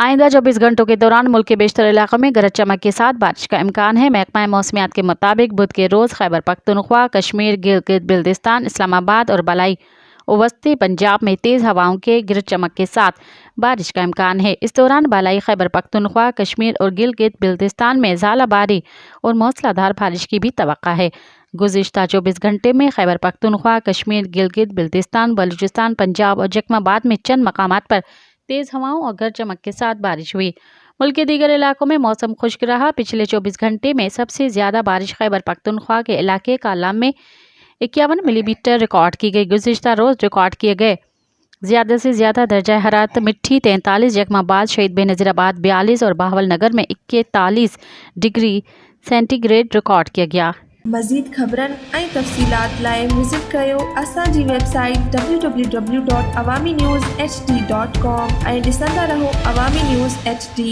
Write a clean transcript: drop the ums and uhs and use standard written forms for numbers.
आइंदा 24 घंटों के दौरान मुल्क के बेशतर इलाकों में गरज चमक के साथ बारिश का इम्कान है। महकमा मौसमियात के मुताबिक बुध के रोज़ खैबर पख्तूनख्वा, कश्मीर, गिलगित बिल्तिस्तान, इस्लामाबाद और बलाई वस्ती पंजाब में तेज़ हवाओं के गरज चमक के साथ बारिश का इम्कान है। इस दौरान बलाई खैबर पख्तूनख्वा, कश्मीर और गिलगित बिल्तिस्तान में ज़ालाबारी और मूसलाधार बारिश की भी तवक्का है। गुज़िश्ता 24 घंटे में खैबर पख्तूनख्वा, कश्मीर, गिलगित बिल्तिस्तान, बलूचिस्तान, पंजाब और जख्माबाद में चंद मकामात पर तेज़ हवाओं और गरज चमक के साथ बारिश हुई। मुल्क के दीगर इलाकों में मौसम खुश्क रहा। पिछले 24 घंटे में सबसे ज़्यादा बारिश खैबर पख्तूनख्वा के इलाके कालाम में 51 मिलीमीटर रिकॉर्ड की गई। गुज़िश्ता रोज़ रिकॉर्ड किए गए ज़्यादा से ज़्यादा दर्जा हरारत मिट्टी 43, जख्माबाद, शहीद बेनज़ीराबाद 42 और बहावलनगर में 41 डिग्री सेंटीग्रेड रिकॉर्ड किया गया। मज़ीद ख़बरन ऐं तफ़सीलात लाइ विज़िट कयो असांजी वेबसाइट www.awamiNewsHD.com ऐं ॾिसंदा रहो अवामी न्यूज़ HD।